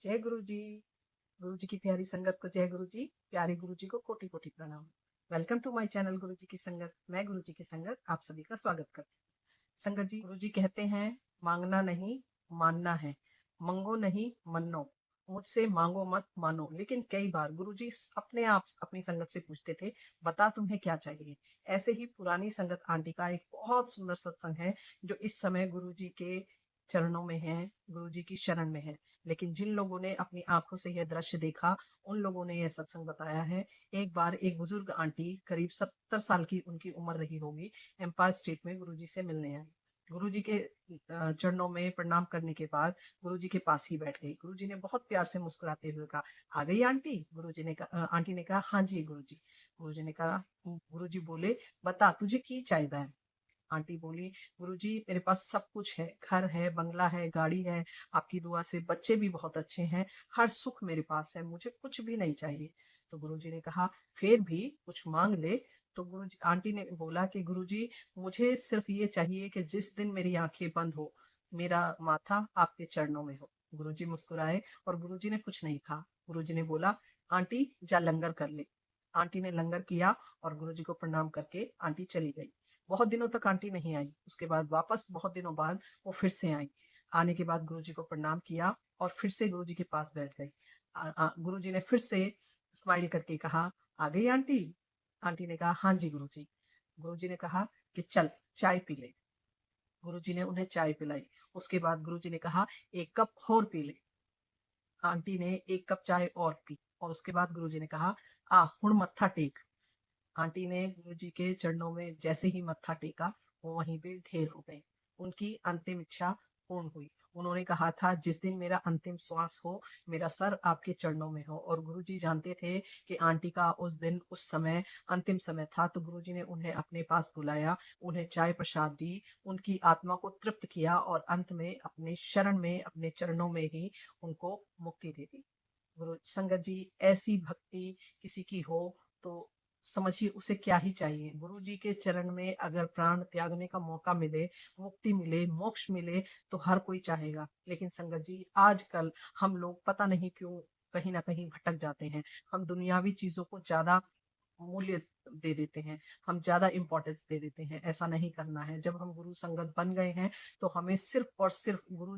जय गुरु जी। गुरु जी की प्यारी संगत को जय गुरु जी। प्यारे गुरु जी को कोटि कोटि प्रणाम। वेलकम टू माय चैनल गुरु जी की संगत। मैं गुरु जी की संगत आप सभी का स्वागत करती हूँ। संगत जी, गुरु जी कहते हैं मांगना नहीं मानना है, मंगो नहीं मन्नो, मुझसे मांगो मत मानो। लेकिन कई बार गुरु जी अपने आप अपनी संगत से पूछते थे, बता तुम्हें क्या चाहिए। ऐसे ही पुरानी संगत आंटी का एक बहुत सुंदर सत्संग है जो इस समय गुरु जी के चरणों में है, गुरु जी की शरण में है। लेकिन जिन लोगों ने अपनी आंखों से यह दृश्य देखा, उन लोगों ने यह सत्संग बताया है। एक बार एक बुजुर्ग आंटी, करीब 70 साल की उनकी उम्र रही होगी, एम्पायर स्टेट में गुरुजी से मिलने आई। गुरुजी के चरणों में प्रणाम करने के बाद गुरुजी के पास ही बैठ गई। गुरुजी ने बहुत प्यार से मुस्कुराते हुए कहा, आ गई आंटी। गुरुजी ने कहा, आंटी ने कहा, हाँ जी गुरुजी। गुरुजी ने कहा, गुरुजी बोले, बता तुझे की चाहिए है। आंटी बोली, गुरुजी मेरे पास सब कुछ है, घर है, बंगला है, गाड़ी है, आपकी दुआ से बच्चे भी बहुत अच्छे हैं, हर सुख मेरे पास है, मुझे कुछ भी नहीं चाहिए। तो गुरुजी ने कहा, फिर भी कुछ मांग ले। तो गुरुजी आंटी ने बोला कि गुरुजी, मुझे सिर्फ ये चाहिए कि जिस दिन मेरी आंखें बंद हो, मेरा माथा आपके चरणों में हो। गुरुजी मुस्कुराए और गुरुजी ने कुछ नहीं कहा। गुरुजी ने बोला, आंटी जा लंगर कर ले। आंटी ने लंगर किया और गुरुजी को प्रणाम करके आंटी चली गई। बहुत दिनों तक आंटी नहीं आई। उसके बाद वापस बहुत दिनों बाद वो फिर से आई। आने के बाद गुरुजी को प्रणाम किया और फिर से गुरुजी के पास बैठ गई। गुरुजी ने फिर से स्माइल करके कहा, आ गई आंटी। आंटी ने कहा, हाँ जी गुरुजी। गुरुजी ने कहा कि चल चाय पी ले। गुरुजी ने उन्हें चाय पिलाई। उसके बाद गुरुजी ने कहा, एक कप और पी ले। आंटी ने एक कप चाय और पी और उसके बाद गुरुजी ने कहा, आ हुण मत्था टेक। आंटी ने गुरुजी के चरणों में जैसे ही मत्था टेका, वो वहीं पे ढेर हो गए। उनकी अंतिम इच्छा पूर्ण हुई। उन्होंने कहा था, जिस दिन मेरा अंतिम श्वास हो, मेरा सर आपके चरणों में हो। और गुरुजी जानते थे कि आंटी का उस दिन, उस समय अंतिम समय था। तो गुरुजी ने उन्हें अपने पास बुलाया, उन्हें चाय प्रसाद दी, उनकी आत्मा को तृप्त किया और अंत में अपने शरण में, अपने चरणों में ही उनको मुक्ति दे दी। गुरु संगत जी, ऐसी भक्ति किसी की हो तो समझिए उसे क्या ही चाहिए। गुरु जी के चरण में अगर प्राण त्यागने का मौका मिले, मुक्ति मिले, मोक्ष मिले, तो हर कोई चाहेगा। लेकिन संगत जी, आजकल हम लोग पता नहीं क्यों कहीं ना कहीं भटक जाते हैं। हम दुनियावी चीजों को ज्यादा मूल्य दे देते हैं, हम ज्यादा इंपॉर्टेंस दे देते हैं। ऐसा नहीं करना है। जब हम गुरु संगत बन गए हैं, तो हमें सिर्फ और सिर्फ गुरु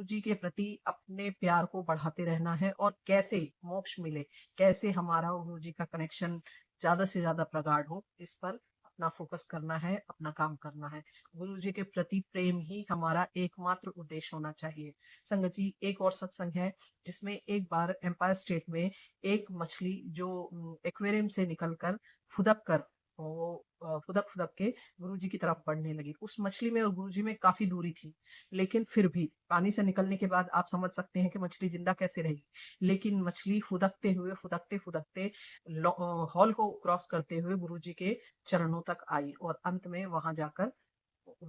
जी के प्रति अपने प्यार को बढ़ाते रहना है। और कैसे मोक्ष मिले, कैसे हमारा गुरु जी का कनेक्शन ज्यादा से ज्यादा प्रगाढ़ हो, इस पर अपना फोकस करना है, अपना काम करना है। गुरु जी के प्रति प्रेम ही हमारा एकमात्र उद्देश्य होना चाहिए। संगत जी, एक और सत्संग है जिसमें एक बार एम्पायर स्टेट में एक मछली जो एक्वेरियम से निकलकर फुदक कर वो फुदक फुदक के गुरुजी की तरफ बढ़ने लगी। उस मछली में और गुरुजी में काफी दूरी थी, लेकिन फिर भी पानी से निकलने के बाद आप समझ सकते हैं कि मछली जिंदा कैसे रही। लेकिन मछली फुदकते हुए, फुदकते फुदकते हॉल को क्रॉस करते हुए गुरुजी के चरणों तक आई और अंत में वहां जाकर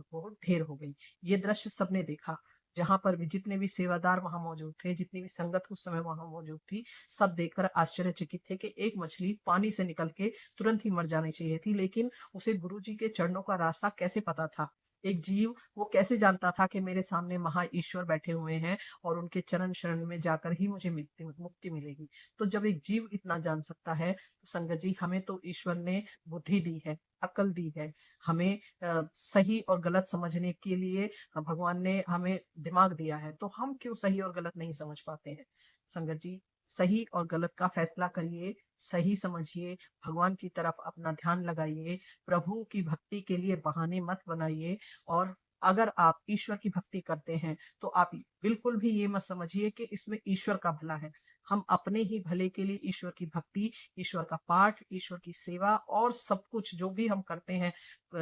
वो ढेर हो गई। ये दृश्य सबने देखा। जहां पर भी जितने भी सेवादार वहां मौजूद थे, जितनी भी संगत उस समय वहां मौजूद थी, सब देखकर आश्चर्यचकित थे कि एक मछली पानी से निकल के तुरंत ही मर जानी चाहिए थी, लेकिन उसे गुरु जी के चरणों का रास्ता कैसे पता था। एक जीव वो कैसे जानता था कि मेरे सामने महा ईश्वर बैठे हुए हैं और उनके चरण शरण में जाकर ही मुझे मुक्ति मिलेगी। तो जब एक जीव इतना जान सकता है, तो संगत जी, हमें तो ईश्वर ने बुद्धि दी है, अकल दी है। हमें सही और गलत समझने के लिए भगवान ने हमें दिमाग दिया है, तो हम क्यों सही और गलत नहीं समझ पाते हैं। संगत जी, सही और गलत का फैसला करिए, सही समझिए, भगवान की तरफ अपना ध्यान लगाइए, प्रभु की भक्ति के लिए बहाने मत बनाइए। और अगर आप ईश्वर की भक्ति करते हैं, तो आप बिल्कुल भी ये मत समझिए कि इसमें ईश्वर का भला है। हम अपने ही भले के लिए ईश्वर की भक्ति, ईश्वर का पाठ, ईश्वर की सेवा और सब कुछ जो भी हम करते हैं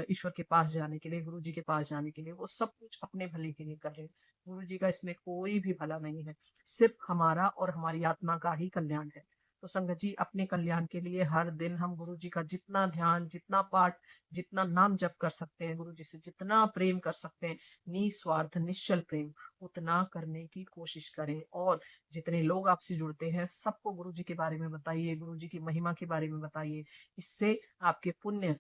ईश्वर के पास जाने के लिए, गुरु जी के पास जाने के लिए, वो सब कुछ अपने भले के लिए कर रहे हैं। गुरु जी का इसमें कोई भी भला नहीं है, सिर्फ हमारा और हमारी आत्मा का ही कल्याण है। तो संगत जी, अपने कल्याण के लिए हर दिन हम गुरु जी का जितना ध्यान, जितना पाठ, जितना नाम जप कर सकते हैं, गुरु जी से जितना प्रेम कर सकते हैं, निस्वार्थ निश्चल प्रेम, उतना करने की कोशिश करें। और जितने लोग आपसे जुड़ते हैं, सबको गुरु जी के बारे में बताइए, गुरु जी की महिमा के बारे में बताइए। इससे आपके पुण्य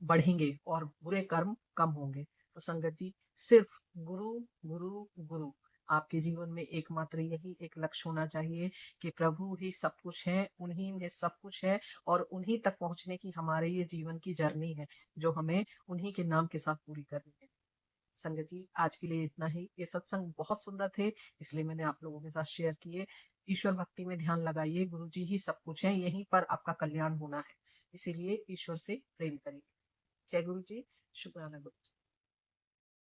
बढ़ेंगे और बुरे कर्म कम होंगे। तो संगत जी, सिर्फ गुरु गुरु गुरु, आपके जीवन में एकमात्र यही एक लक्ष्य होना चाहिए कि प्रभु ही सब कुछ है, उन्हीं में सब कुछ है और उन्हीं तक पहुंचने की हमारे ये जीवन की जर्नी है, जो हमें उन्हीं के नाम के साथ पूरी करनी है। संगत जी, आज के लिए इतना ही। ये सत्संग बहुत सुंदर थे, इसलिए मैंने आप लोगों के साथ शेयर किए। ईश्वर भक्ति में ध्यान लगाइए, गुरु जी ही सब कुछ है, यहीं पर आपका कल्याण होना है। इसीलिए ईश्वर से प्रेम करिए। जय गुरु जी, शुक्राना गुरु जी।